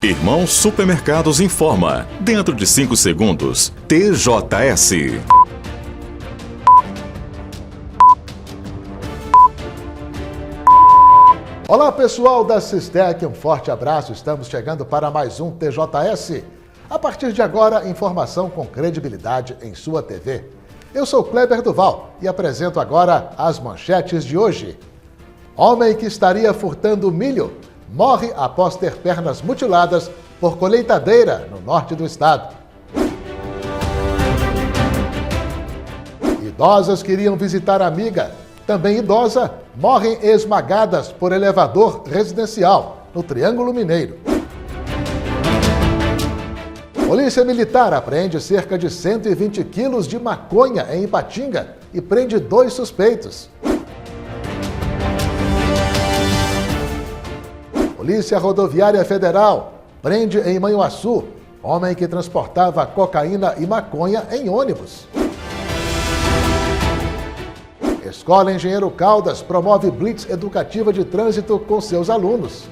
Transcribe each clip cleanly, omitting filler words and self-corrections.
Irmão Supermercados informa. Dentro de 5 segundos. TJS. Olá pessoal da Sistec, um forte abraço. Estamos chegando para mais um TJS. A partir de agora, informação com credibilidade em sua TV. Eu sou Kleber Duval e apresento agora as manchetes de hoje. Homem que estaria furtando milho morre após ter pernas mutiladas por colheitadeira no norte do estado. Idosas queriam visitar amiga. Também idosa morrem esmagadas por elevador residencial no Triângulo Mineiro. Polícia Militar apreende cerca de 120 quilos de maconha em Ipatinga e prende 2 suspeitos. Polícia Rodoviária Federal prende em Manhuaçu homem que transportava cocaína e maconha em ônibus. Escola Engenheiro Caldas promove blitz educativa de trânsito com seus alunos.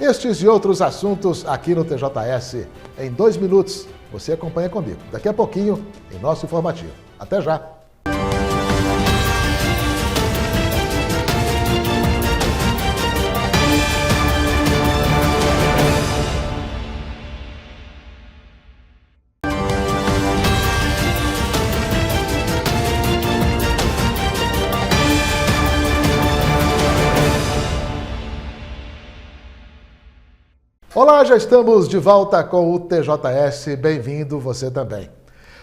Estes e outros assuntos aqui no TJS. Em 2 minutos, você acompanha comigo. Daqui a pouquinho, em nosso informativo. Até já! Olá, já estamos de volta com o TJS. Bem-vindo você também.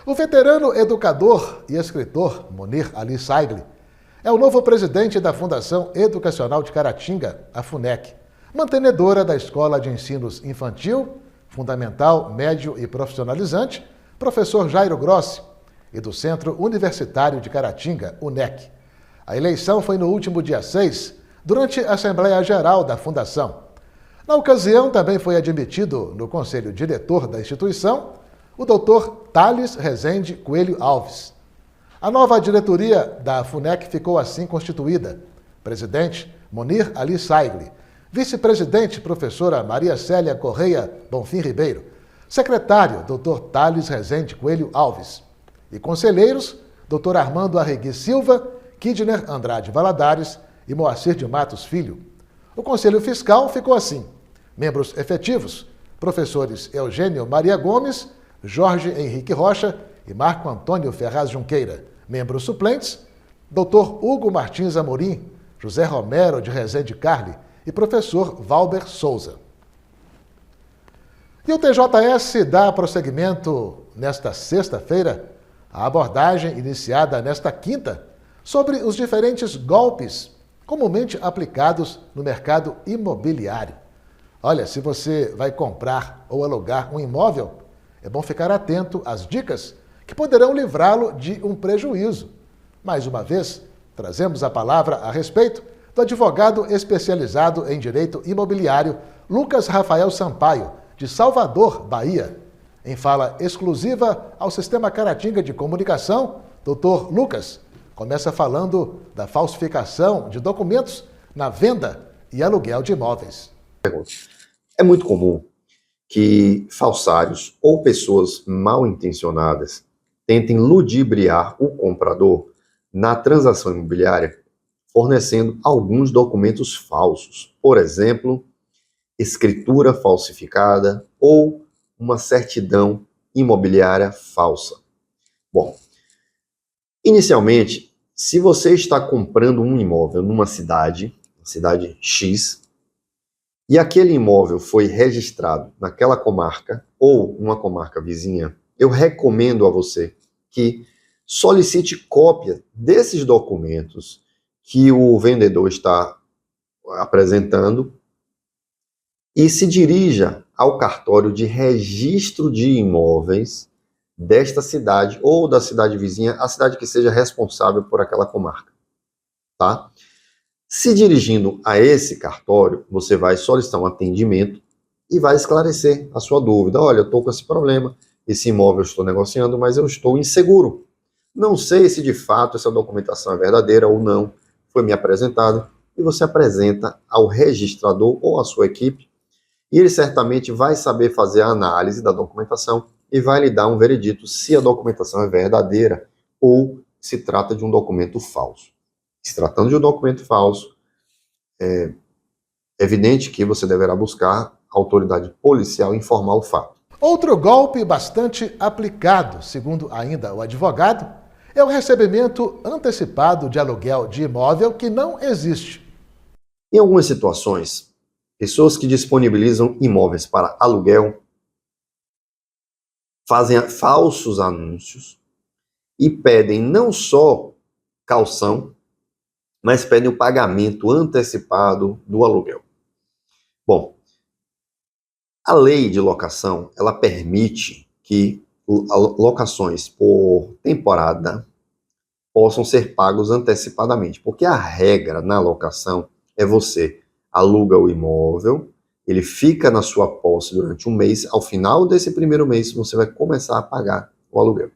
O veterano educador e escritor Munir Ali Saigli é o novo presidente da Fundação Educacional de Caratinga, a FUNEC, mantenedora da Escola de Ensinos Infantil, Fundamental, Médio e Profissionalizante, Professor Jairo Grossi, e do Centro Universitário de Caratinga, UNEC. A eleição foi no último dia 6, durante a Assembleia Geral da Fundação. Na ocasião, também foi admitido no Conselho Diretor da instituição o Dr. Thales Rezende Coelho Alves. A nova diretoria da FUNEC ficou assim constituída. Presidente, Munir Ali Saigli. Vice-presidente, professora Maria Célia Correia Bonfim Ribeiro. Secretário, Dr. Thales Rezende Coelho Alves. E conselheiros, Dr. Armando Arregui Silva, Kidner Andrade Valadares e Moacir de Matos Filho. O Conselho Fiscal ficou assim. Membros efetivos, professores Eugênio Maria Gomes, Jorge Henrique Rocha e Marco Antônio Ferraz Junqueira. Membros suplentes, Dr. Hugo Martins Amorim, José Romero de Rezende Carli e professor Valber Souza. E o TJS dá prosseguimento nesta sexta-feira à abordagem iniciada nesta quinta sobre os diferentes golpes comumente aplicados no mercado imobiliário. Olha, se você vai comprar ou alugar um imóvel, é bom ficar atento às dicas que poderão livrá-lo de um prejuízo. Mais uma vez, trazemos a palavra a respeito do advogado especializado em direito imobiliário Lucas Rafael Sampaio, de Salvador, Bahia. Em fala exclusiva ao Sistema Caratinga de Comunicação, Dr. Lucas começa falando da falsificação de documentos na venda e aluguel de imóveis. É muito comum que falsários ou pessoas mal intencionadas tentem ludibriar o comprador na transação imobiliária, fornecendo alguns documentos falsos. Por exemplo, escritura falsificada ou uma certidão imobiliária falsa. Bom, inicialmente, se você está comprando um imóvel numa cidade X, e aquele imóvel foi registrado naquela comarca ou uma comarca vizinha, eu recomendo a você que solicite cópia desses documentos que o vendedor está apresentando e se dirija ao cartório de registro de imóveis desta cidade ou da cidade vizinha, a cidade que seja responsável por aquela comarca, tá? Se dirigindo a esse cartório, você vai solicitar um atendimento e vai esclarecer a sua dúvida. Olha, eu estou com esse problema, esse imóvel eu estou negociando, mas eu estou inseguro. Não sei se de fato essa documentação é verdadeira ou não, foi me apresentada. e você apresenta ao registrador ou à sua equipe, e ele certamente vai saber fazer a análise da documentação e vai lhe dar um veredito se a documentação é verdadeira ou se trata de um documento falso. Se tratando de um documento falso, é evidente que você deverá buscar a autoridade policial e informar o fato. Outro golpe bastante aplicado, segundo ainda o advogado, é o recebimento antecipado de aluguel de imóvel que não existe. Em algumas situações, pessoas que disponibilizam imóveis para aluguel fazem falsos anúncios e pedem não só caução, mas pedem o pagamento antecipado do aluguel. Bom, a lei de locação, ela permite que locações por temporada possam ser pagos antecipadamente, porque a regra na locação é você aluga o imóvel, ele fica na sua posse durante um mês, ao final desse primeiro mês você vai começar a pagar o aluguel.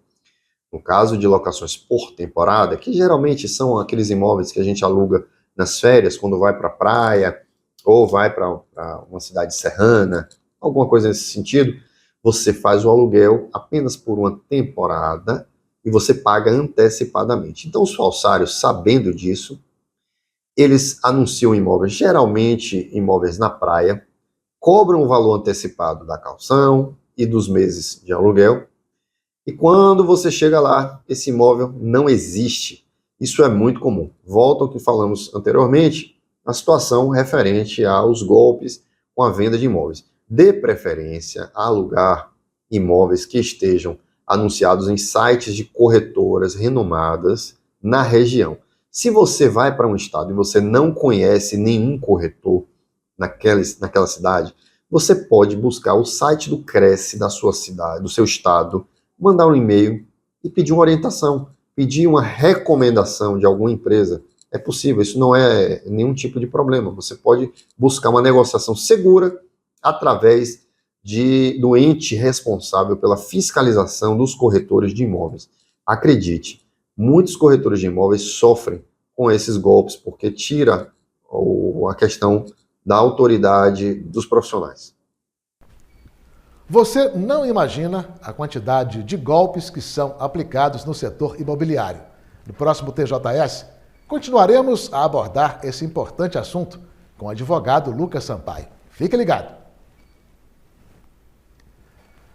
No caso de locações por temporada, que geralmente são aqueles imóveis que a gente aluga nas férias, quando vai para a praia, ou vai para uma cidade serrana, alguma coisa nesse sentido, você faz o aluguel apenas por uma temporada e você paga antecipadamente. Então os falsários, sabendo disso, eles anunciam imóveis, geralmente imóveis na praia, cobram o valor antecipado da caução e dos meses de aluguel, e quando você chega lá, esse imóvel não existe. Isso é muito comum. Volta ao que falamos anteriormente, a situação referente aos golpes com a venda de imóveis. Dê preferência a alugar imóveis que estejam anunciados em sites de corretoras renomadas na região. Se você vai para um estado e você não conhece nenhum corretor naquela cidade, você pode buscar o site do Cresce da sua cidade, do seu estado, mandar um e-mail e pedir uma orientação, pedir uma recomendação de alguma empresa. É possível, isso não é nenhum tipo de problema. Você pode buscar uma negociação segura através do ente responsável pela fiscalização dos corretores de imóveis. Acredite, muitos corretores de imóveis sofrem com esses golpes porque tira a questão da autoridade dos profissionais. Você não imagina a quantidade de golpes que são aplicados no setor imobiliário. No próximo TJS, continuaremos a abordar esse importante assunto com o advogado Lucas Sampaio. Fique ligado.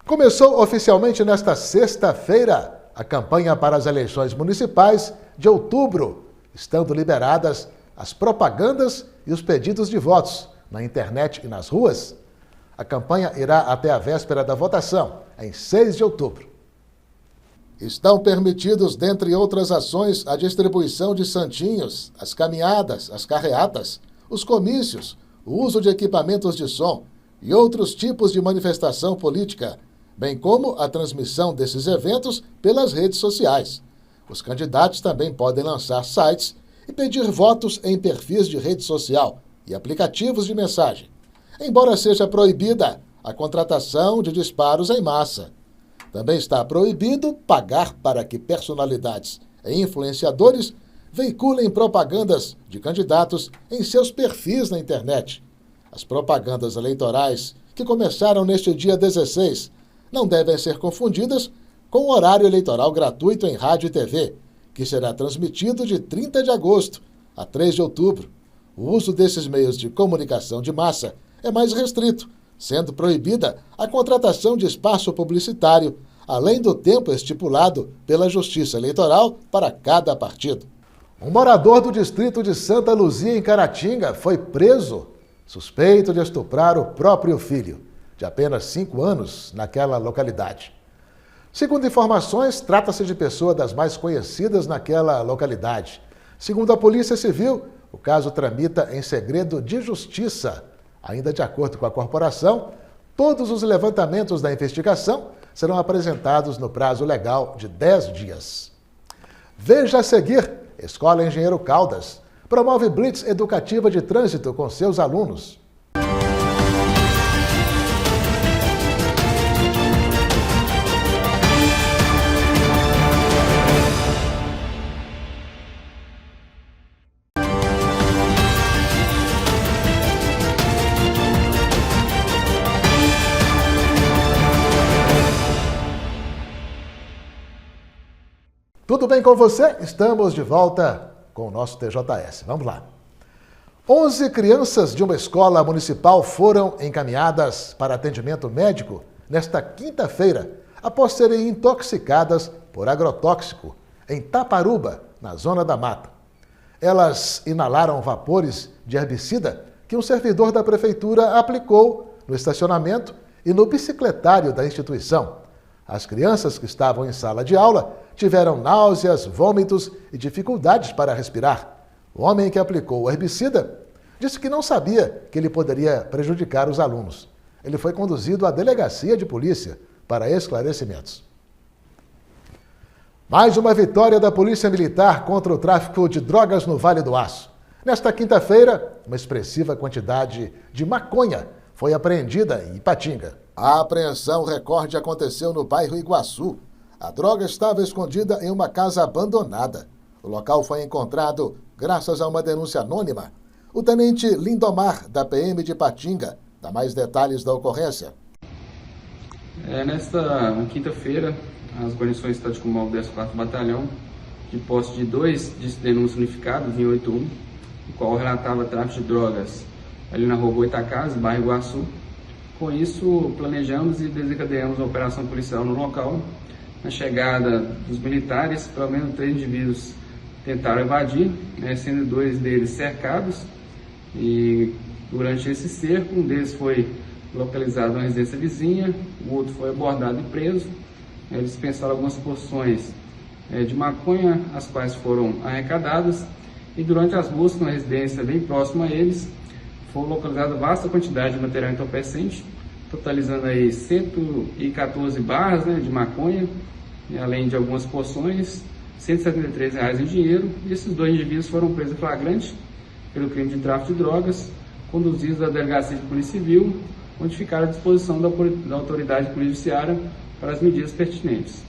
Começou oficialmente nesta sexta-feira a campanha para as eleições municipais de outubro, estando liberadas as propagandas e os pedidos de votos na internet e nas ruas. A campanha irá até a véspera da votação, em 6 de outubro. Estão permitidos, dentre outras ações, a distribuição de santinhos, as caminhadas, as carreatas, os comícios, o uso de equipamentos de som e outros tipos de manifestação política, bem como a transmissão desses eventos pelas redes sociais. Os candidatos também podem lançar sites e pedir votos em perfis de rede social e aplicativos de mensagem, embora seja proibida a contratação de disparos em massa. Também está proibido pagar para que personalidades e influenciadores veiculem propagandas de candidatos em seus perfis na internet. As propagandas eleitorais, que começaram neste dia 16, não devem ser confundidas com o horário eleitoral gratuito em rádio e TV, que será transmitido de 30 de agosto a 3 de outubro. O uso desses meios de comunicação de massa é mais restrito, sendo proibida a contratação de espaço publicitário, além do tempo estipulado pela Justiça Eleitoral para cada partido. Um morador do distrito de Santa Luzia, em Caratinga, foi preso, suspeito de estuprar o próprio filho, de apenas 5 anos, naquela localidade. Segundo informações, trata-se de pessoa das mais conhecidas naquela localidade. Segundo a Polícia Civil, o caso tramita em segredo de justiça. Ainda de acordo com a corporação, todos os levantamentos da investigação serão apresentados no prazo legal de 10 dias. Veja a seguir, Escola Engenheiro Caldas promove blitz educativa de trânsito com seus alunos. Tudo bem com você? Estamos de volta com o nosso TJS. Vamos lá. 11 crianças de uma escola municipal foram encaminhadas para atendimento médico nesta quinta-feira, após serem intoxicadas por agrotóxico em Taparuba, na Zona da Mata. Elas inalaram vapores de herbicida que um servidor da prefeitura aplicou no estacionamento e no bicicletário da instituição. As crianças que estavam em sala de aula tiveram náuseas, vômitos e dificuldades para respirar. O homem que aplicou o herbicida disse que não sabia que ele poderia prejudicar os alunos. Ele foi conduzido à delegacia de polícia para esclarecimentos. Mais uma vitória da Polícia Militar contra o tráfico de drogas no Vale do Aço. Nesta quinta-feira, uma expressiva quantidade de maconha foi apreendida em Ipatinga. A apreensão recorde aconteceu no bairro Iguaçu. A droga estava escondida em uma casa abandonada. O local foi encontrado graças a uma denúncia anônima. O tenente Lindomar, da PM de Ipatinga, dá mais detalhes da ocorrência. Nesta quinta-feira, as guarnições tático móvel 14º Batalhão, de posse de 2 denúncias unificadas em 81, o qual relatava tráfico de drogas ali na rua Goitacazes, bairro Iguaçu. Com isso, planejamos e desencadeamos a operação policial no local. Na chegada dos militares, pelo menos 3 indivíduos tentaram evadir, sendo 2 deles cercados. E durante esse cerco, um deles foi localizado na residência vizinha, o outro foi abordado e preso. Eles dispensaram algumas porções de maconha, as quais foram arrecadadas, e durante as buscas na residência bem próxima a eles, foi localizada vasta quantidade de material entorpecente, totalizando aí 114 barras de maconha, além de algumas porções, R$ 173 em dinheiro. E esses 2 indivíduos foram presos em flagrante pelo crime de tráfico de drogas, conduzidos à delegacia de polícia civil, onde ficaram à disposição da autoridade policiária para as medidas pertinentes.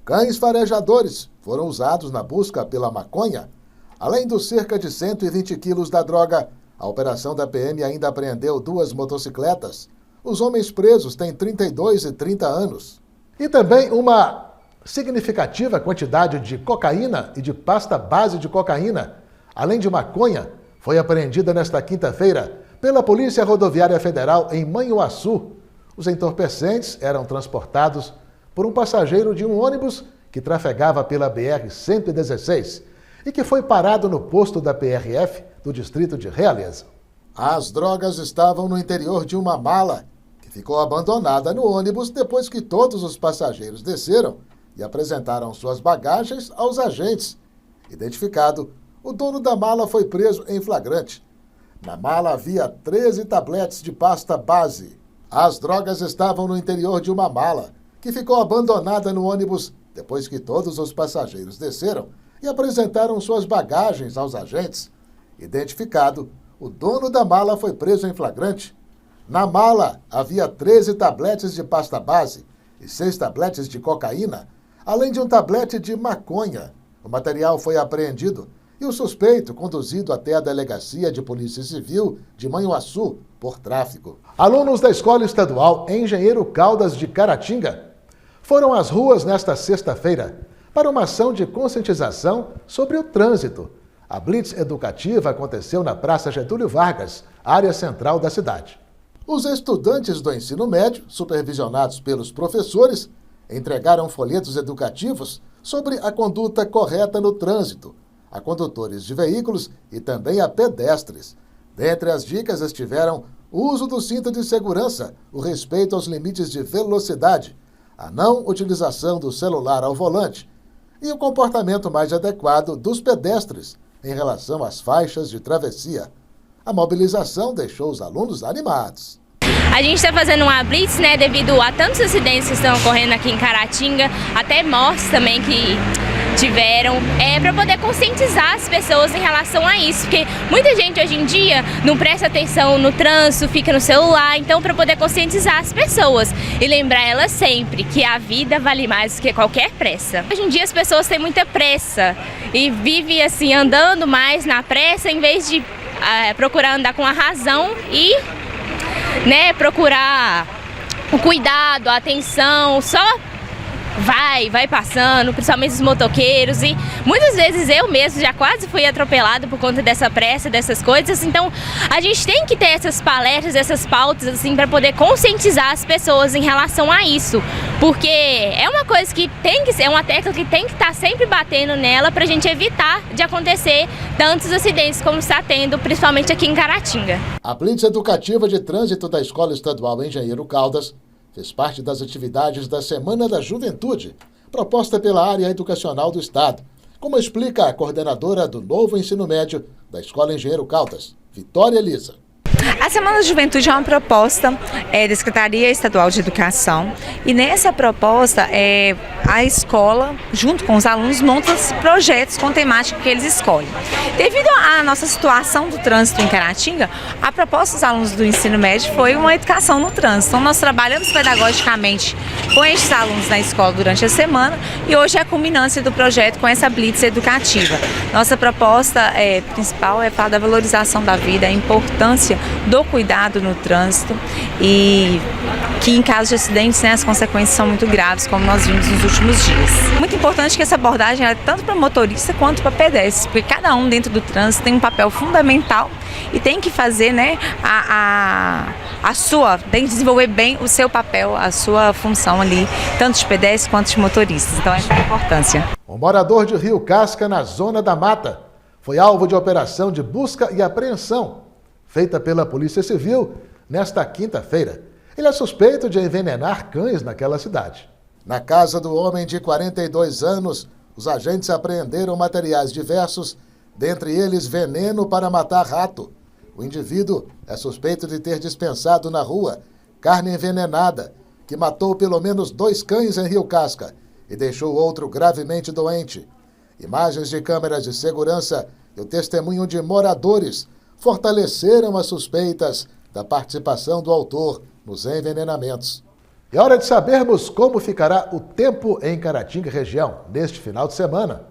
Cães farejadores foram usados na busca pela maconha. Além dos cerca de 120 quilos da droga, a operação da PM ainda apreendeu 2 motocicletas. Os homens presos têm 32 e 30 anos. E também uma significativa quantidade de cocaína e de pasta base de cocaína, além de maconha, foi apreendida nesta quinta-feira pela Polícia Rodoviária Federal em Manhuaçu. Os entorpecentes eram transportados por um passageiro de um ônibus que trafegava pela BR-116 e que foi parado no posto da PRF do distrito de Realeza. As drogas estavam no interior de uma mala que ficou abandonada no ônibus depois que todos os passageiros desceram e apresentaram suas bagagens aos agentes. Identificado, o dono da mala foi preso em flagrante. Na mala havia 13 tabletes de pasta base. As drogas estavam no interior de uma mala que ficou abandonada no ônibus depois que todos os passageiros desceram e apresentaram suas bagagens aos agentes. Identificado, o dono da mala foi preso em flagrante. Na mala havia 13 tabletes de pasta base e 6 tabletes de cocaína, além de um tablete de maconha. O material foi apreendido e o suspeito conduzido até a Delegacia de Polícia Civil de Manhuaçu por tráfico. Alunos da Escola Estadual Engenheiro Caldas de Caratinga foram às ruas nesta sexta-feira para uma ação de conscientização sobre o trânsito. A blitz educativa aconteceu na Praça Getúlio Vargas, área central da cidade. Os estudantes do ensino médio, supervisionados pelos professores, entregaram folhetos educativos sobre a conduta correta no trânsito, a condutores de veículos e também a pedestres. Dentre as dicas estiveram o uso do cinto de segurança, o respeito aos limites de velocidade, a não utilização do celular ao volante e o comportamento mais adequado dos pedestres em relação às faixas de travessia. A mobilização deixou os alunos animados. A gente está fazendo uma blitz, devido a tantos acidentes que estão ocorrendo aqui em Caratinga, até mortes também que tiveram, para poder conscientizar as pessoas em relação a isso, porque muita gente hoje em dia não presta atenção no trânsito, fica no celular, então para poder conscientizar as pessoas e lembrar elas sempre que a vida vale mais do que qualquer pressa. Hoje em dia as pessoas têm muita pressa e vivem assim andando mais na pressa em vez de procurar andar com a razão e procurar o cuidado, a atenção, só vai passando, principalmente os motoqueiros, e muitas vezes eu mesmo já quase fui atropelado por conta dessa pressa, dessas coisas. Então a gente tem que ter essas palestras, essas pautas assim para poder conscientizar as pessoas em relação a isso, porque é uma coisa que tem que ser, é uma tecla que tem que estar sempre batendo nela para a gente evitar de acontecer tantos acidentes como está tendo, principalmente aqui em Caratinga. A Blitz Educativa de Trânsito da Escola Estadual Engenheiro Caldas fez parte das atividades da Semana da Juventude, proposta pela área educacional do Estado, como explica a coordenadora do novo ensino médio da Escola Engenheiro Caldas, Vitória Elisa. A Semana da Juventude é uma proposta da Secretaria Estadual de Educação, e nessa proposta a escola, junto com os alunos, monta os projetos com temática que eles escolhem. Devido à nossa situação do trânsito em Caratinga, a proposta dos alunos do ensino médio foi uma educação no trânsito. Então nós trabalhamos pedagogicamente com esses alunos na escola durante a semana, e hoje é a culminância do projeto com essa blitz educativa. Nossa proposta principal é falar da valorização da vida, a importância do cuidado no trânsito, e que em caso de acidentes, as consequências são muito graves, como nós vimos nos últimos dias. Muito importante que essa abordagem é tanto para motorista quanto para pedestres, porque cada um dentro do trânsito tem um papel fundamental e tem que fazer tem que desenvolver bem o seu papel, a sua função ali, tanto de pedestres quanto de motoristas. Então essa é a importância. Um morador de Rio Casca, na Zona da Mata, foi alvo de operação de busca e apreensão feita pela Polícia Civil nesta quinta-feira. Ele é suspeito de envenenar cães naquela cidade. Na casa do homem de 42 anos, os agentes apreenderam materiais diversos, dentre eles veneno para matar rato. O indivíduo é suspeito de ter dispensado na rua carne envenenada, que matou pelo menos 2 cães em Rio Casca e deixou outro gravemente doente. Imagens de câmeras de segurança e o testemunho de moradores fortaleceram as suspeitas da participação do autor nos envenenamentos. É hora de sabermos como ficará o tempo em Caratinga e região neste final de semana.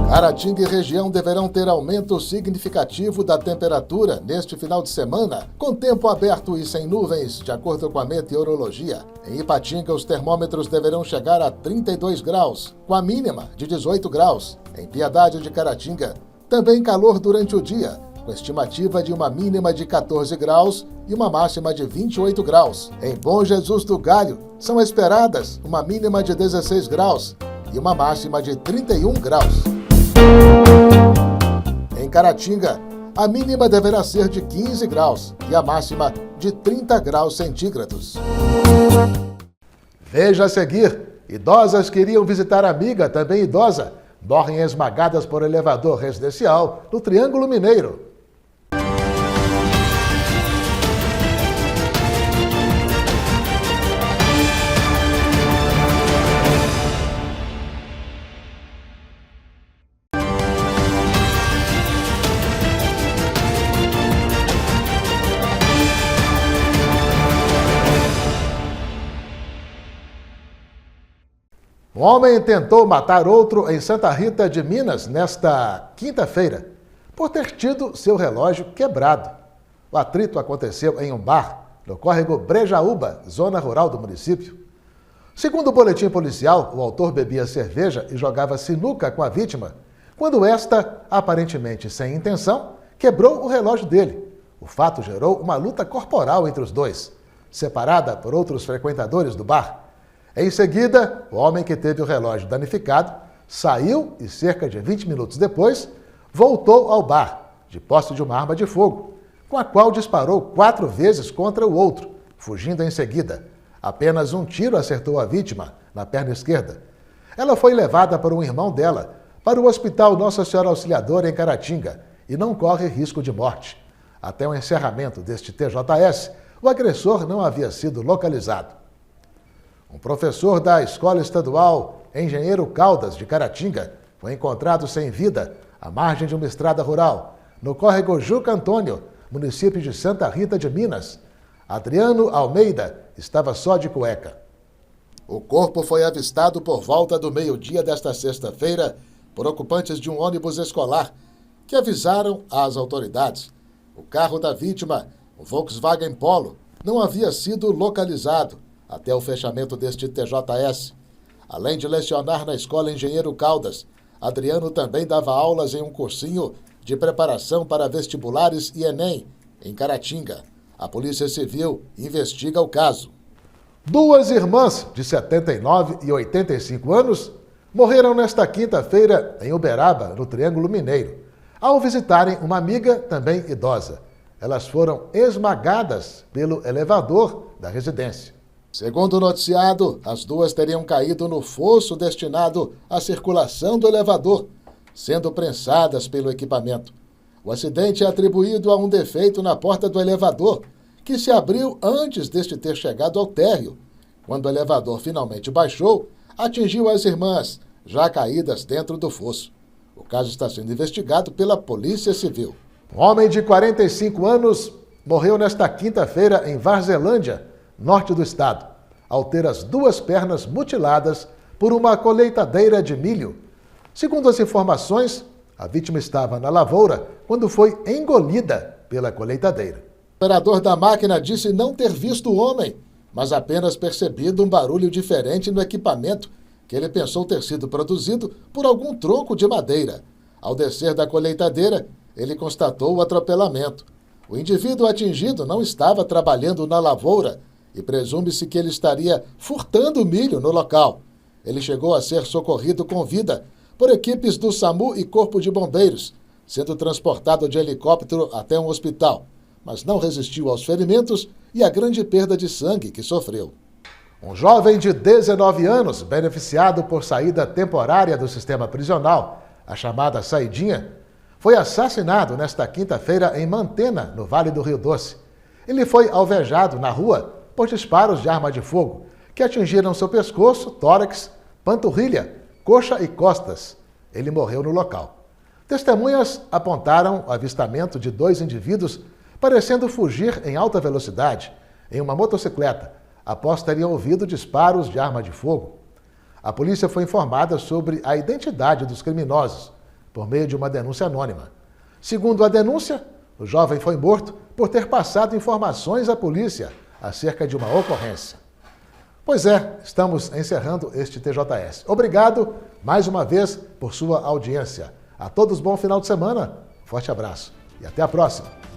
Caratinga e região deverão ter aumento significativo da temperatura neste final de semana, com tempo aberto e sem nuvens, de acordo com a meteorologia. Em Ipatinga, os termômetros deverão chegar a 32 graus, com a mínima de 18 graus. Em Piedade de Caratinga, também calor durante o dia, com estimativa de uma mínima de 14 graus e uma máxima de 28 graus. Em Bom Jesus do Galho, são esperadas uma mínima de 16 graus e uma máxima de 31 graus. Em Caratinga, a mínima deverá ser de 15 graus e a máxima de 30 graus centígrados. Veja a seguir: idosas queriam visitar amiga, também idosa, morrem esmagadas por elevador residencial no Triângulo Mineiro. Um homem tentou matar outro em Santa Rita de Minas nesta quinta-feira, por ter tido seu relógio quebrado. O atrito aconteceu em um bar, no córrego Brejaúba, zona rural do município. Segundo o boletim policial, o autor bebia cerveja e jogava sinuca com a vítima, quando esta, aparentemente sem intenção, quebrou o relógio dele. O fato gerou uma luta corporal entre os dois, separada por outros frequentadores do bar. Em seguida, o homem que teve o relógio danificado saiu e, cerca de 20 minutos depois, voltou ao bar, de posse de uma arma de fogo, com a qual disparou 4 vezes contra o outro, fugindo em seguida. Apenas um tiro acertou a vítima, na perna esquerda. Ela foi levada por um irmão dela para o Hospital Nossa Senhora Auxiliadora em Caratinga e não corre risco de morte. Até o encerramento deste TJS, o agressor não havia sido localizado. Um professor da Escola Estadual Engenheiro Caldas de Caratinga foi encontrado sem vida à margem de uma estrada rural, no córrego Juca Antônio, município de Santa Rita de Minas. Adriano Almeida estava só de cueca. O corpo foi avistado por volta do meio-dia desta sexta-feira por ocupantes de um ônibus escolar, que avisaram às autoridades. O carro da vítima O Volkswagen Polo não havia sido localizado até o fechamento deste TJS. Além de lecionar na Escola Engenheiro Caldas, Adriano também dava aulas em um cursinho de preparação para vestibulares e Enem, em Caratinga. A Polícia Civil investiga o caso. Duas irmãs de 79 e 85 anos morreram nesta quinta-feira em Uberaba, no Triângulo Mineiro, ao visitarem uma amiga também idosa. Elas foram esmagadas pelo elevador da residência. Segundo o noticiado, as duas teriam caído no fosso destinado à circulação do elevador, sendo prensadas pelo equipamento. O acidente é atribuído a um defeito na porta do elevador, que se abriu antes deste ter chegado ao térreo. Quando o elevador finalmente baixou, atingiu as irmãs, já caídas dentro do fosso. O caso está sendo investigado pela Polícia Civil. Um homem de 45 anos morreu nesta quinta-feira em Varzelândia, norte do estado, ao ter as duas pernas mutiladas por uma colheitadeira de milho. Segundo as informações, a vítima estava na lavoura quando foi engolida pela colheitadeira. O operador da máquina disse não ter visto o homem, mas apenas percebido um barulho diferente no equipamento, que ele pensou ter sido produzido por algum tronco de madeira. Ao descer da colheitadeira, ele constatou o atropelamento. O indivíduo atingido não estava trabalhando na lavoura e presume-se que ele estaria furtando milho no local. Ele chegou a ser socorrido com vida por equipes do SAMU e Corpo de Bombeiros, sendo transportado de helicóptero até um hospital, mas não resistiu aos ferimentos e à grande perda de sangue que sofreu. Um jovem de 19 anos, beneficiado por saída temporária do sistema prisional, a chamada saidinha, foi assassinado nesta quinta-feira em Mantena, no Vale do Rio Doce. Ele foi alvejado na rua por disparos de arma de fogo, que atingiram seu pescoço, tórax, panturrilha, coxa e costas. Ele morreu no local. Testemunhas apontaram o avistamento de dois indivíduos parecendo fugir em alta velocidade em uma motocicleta, após terem ouvido disparos de arma de fogo. A polícia foi informada sobre a identidade dos criminosos por meio de uma denúncia anônima. Segundo a denúncia, o jovem foi morto por ter passado informações à polícia acerca de uma ocorrência. Pois é, estamos encerrando este TJS. Obrigado, mais uma vez, por sua audiência. A todos, bom final de semana, forte abraço e até a próxima.